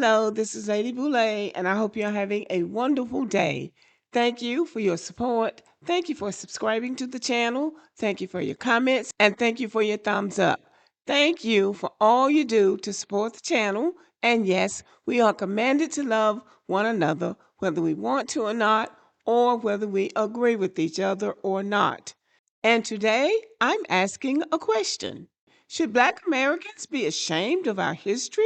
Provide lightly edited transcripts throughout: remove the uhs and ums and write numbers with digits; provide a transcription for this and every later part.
Hello, this is Lady Boulay, and I hope you're having a wonderful day. Thank you for your support. Thank you for subscribing to the channel. Thank you for your comments, and thank you for your thumbs up. Thank you for all you do to support the channel. And yes, we are commanded to love one another, whether we want to or not, or whether we agree with each other or not. And today, I'm asking a question. Should Black Americans be ashamed of our history?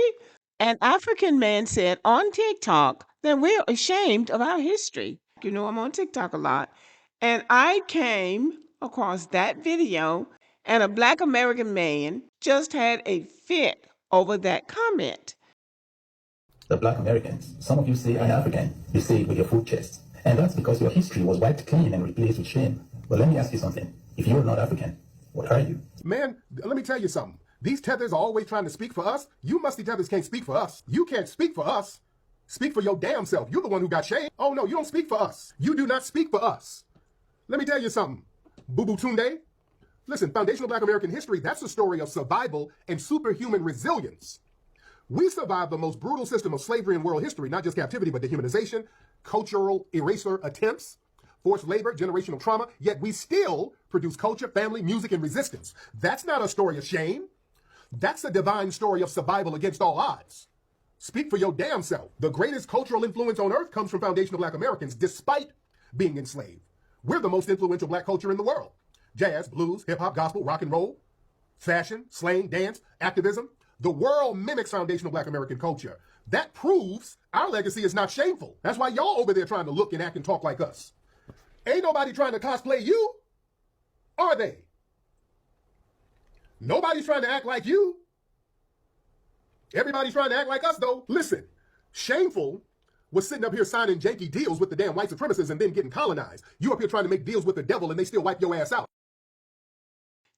An African man said on TikTok that we're ashamed of our history. You know, I'm on TikTok a lot. And I came across that video, and a Black American man just had a fit over that comment. The Black Americans, some of you say, I'm African. You say it with your full chest. And that's because your history was wiped clean and replaced with shame. But let me ask you something. If you're not African, what are you? Man, let me tell you something. These tethers are always trying to speak for us. You musty tethers can't speak for us. You can't speak for us. Speak for your damn self. You're the one who got shamed. Oh, no, you don't speak for us. You do not speak for us. Let me tell you something. Boo-Boo Tunde. Listen, foundational Black American history, that's a story of survival and superhuman resilience. We survived the most brutal system of slavery in world history, not just captivity, but dehumanization, cultural eraser attempts, forced labor, generational trauma, yet we still produce culture, family, music, and resistance. That's not a story of shame. That's a divine story of survival against all odds. Speak for your damn self. The greatest cultural influence on earth comes from foundational Black Americans, despite being enslaved. We're the most influential Black culture in the world. Jazz, blues, hip-hop, gospel, rock and roll, fashion, slang, dance, activism. The world mimics foundational Black American culture. That proves our legacy is not shameful. That's why y'all over there trying to look and act and talk like us. Ain't nobody trying to cosplay you, are they? Nobody's trying to act like you. Everybody's trying to act like us, though. Listen, shameful was sitting up here signing janky deals with the damn white supremacists and then getting colonized. You up here trying to make deals with the devil and they still wipe your ass out.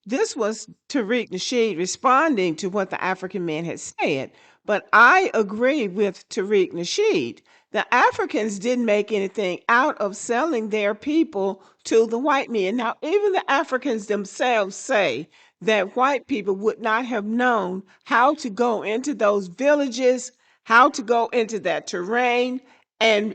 This was Tariq Nasheed responding to what the African man had said. But I agree with Tariq Nasheed. The Africans didn't make anything out of selling their people to the white men. Now, even the Africans themselves say that white people would not have known how to go into those villages, how to go into that terrain and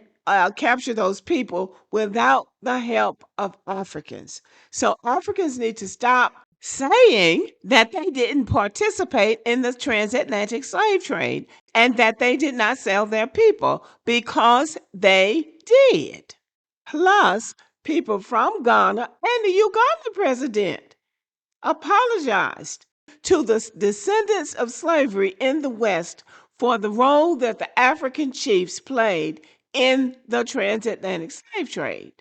capture those people without the help of Africans. So Africans need to stop saying that they didn't participate in the transatlantic slave trade and that they did not sell their people, because they did. Plus, people from Ghana and the Ugandan president apologized to the descendants of slavery in the West for the role that the African chiefs played in the transatlantic slave trade.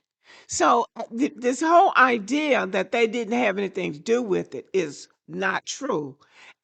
So this whole idea that they didn't have anything to do with it is not true.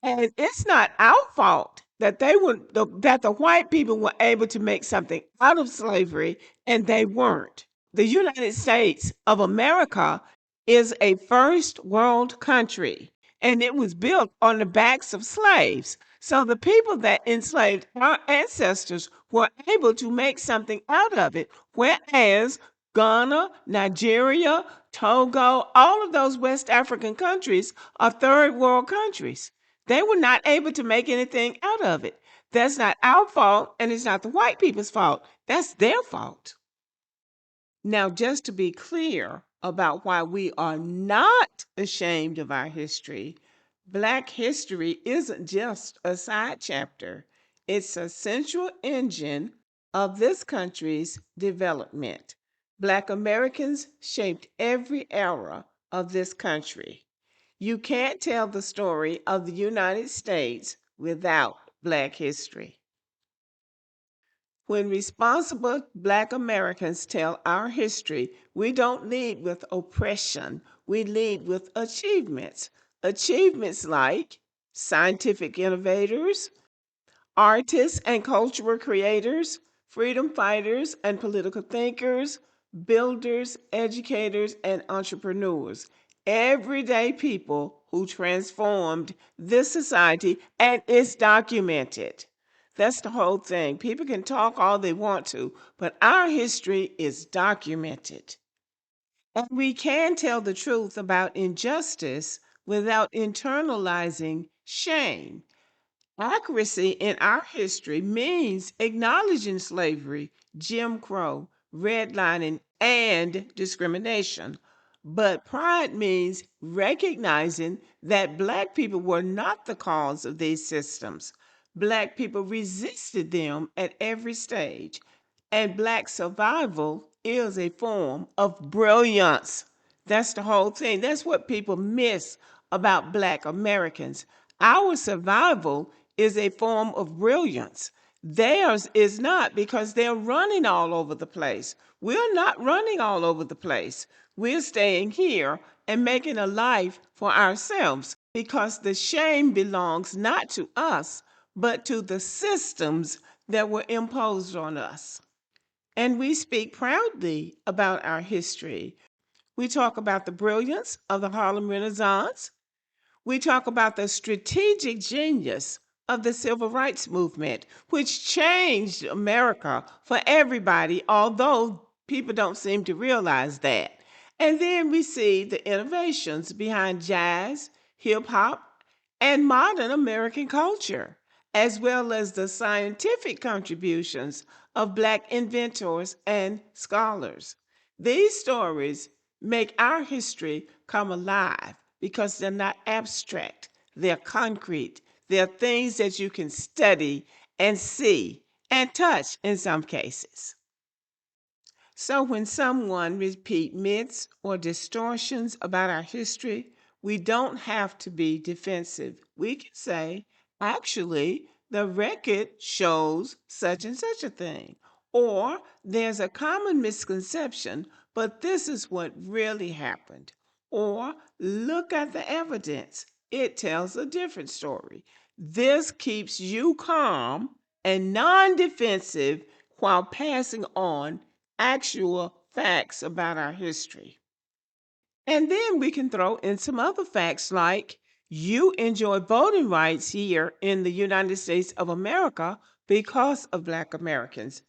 And it's not our fault that that the white people were able to make something out of slavery and they weren't. The United States of America is a first world country, and it was built on the backs of slaves. So the people that enslaved our ancestors were able to make something out of it, whereas Ghana, Nigeria, Togo, all of those West African countries are third world countries. They were not able to make anything out of it. That's not our fault, and it's not the white people's fault. That's their fault. Now, just to be clear about why we are not ashamed of our history, Black history isn't just a side chapter. It's a central engine of this country's development. Black Americans shaped every era of this country. You can't tell the story of the United States without Black history. When responsible Black Americans tell our history, we don't lead with oppression, we lead with achievements. Achievements like scientific innovators, artists and cultural creators, freedom fighters and political thinkers, builders, educators, and entrepreneurs. Everyday people who transformed this society, and it's documented. That's the whole thing. People can talk all they want to, but our history is documented. And we can tell the truth about injustice without internalizing shame. Accuracy in our history means acknowledging slavery, Jim Crow, redlining, and discrimination. But pride means recognizing that Black people were not the cause of these systems. Black people resisted them at every stage. And Black survival is a form of brilliance. That's the whole thing. That's what people miss about Black Americans. Our survival is a form of brilliance. Theirs is not, because they're running all over the place. We're not running all over the place. We're staying here and making a life for ourselves, because the shame belongs not to us, but to the systems that were imposed on us. And we speak proudly about our history. We talk about the brilliance of the Harlem Renaissance. We talk about the strategic genius of the civil rights movement, which changed America for everybody, although people don't seem to realize that. And then we see the innovations behind jazz, hip hop, and modern American culture, as well as the scientific contributions of Black inventors and scholars. These stories make our history come alive because they're not abstract, they're concrete. They're things that you can study and see and touch in some cases. So when someone repeat myths or distortions about our history, we don't have to be defensive. We can say, actually, the record shows such and such a thing. Or there's a common misconception, but this is what really happened. Or look at the evidence. It tells a different story. This keeps you calm and non defensive while passing on actual facts about our history. And then we can throw in some other facts like you enjoy voting rights here in the United States of America because of Black Americans.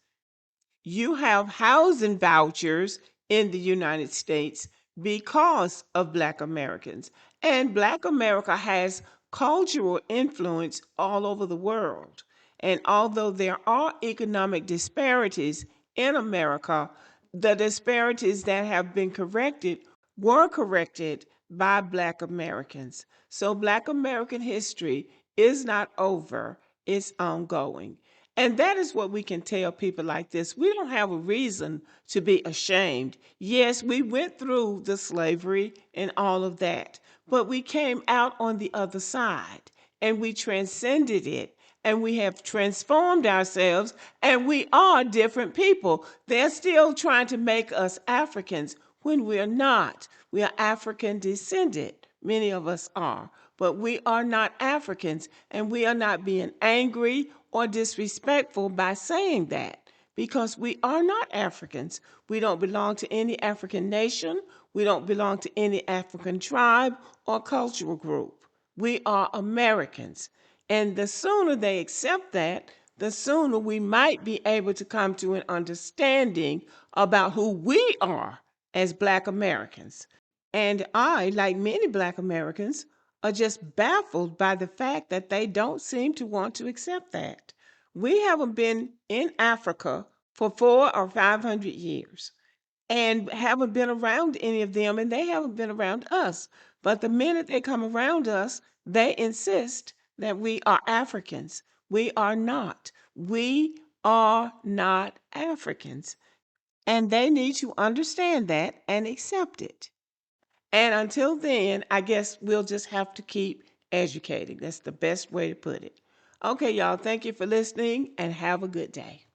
You have housing vouchers in the United States because of Black Americans. And Black America has cultural influence all over the world. And although there are economic disparities in America, the disparities that have been corrected were corrected by Black Americans. So Black American history is not over, it's ongoing. And that is what we can tell people like this. We don't have a reason to be ashamed. Yes, we went through the slavery and all of that, but we came out on the other side and we transcended it and we have transformed ourselves and we are different people. They're still trying to make us Africans when we're not. We are African descended. Many of us are, but we are not Africans, and we are not being angry or disrespectful by saying that because we are not Africans. We don't belong to any African nation. We don't belong to any African tribe or cultural group. We are Americans. And the sooner they accept that, the sooner we might be able to come to an understanding about who we are as Black Americans. And I, like many Black Americans, are just baffled by the fact that they don't seem to want to accept that. We haven't been in Africa for 400 or 500 years and haven't been around any of them, and they haven't been around us. But the minute they come around us, they insist that we are Africans. We are not. We are not Africans. And they need to understand that and accept it. And until then, I guess we'll just have to keep educating. That's the best way to put it. Okay, y'all, thank you for listening and have a good day.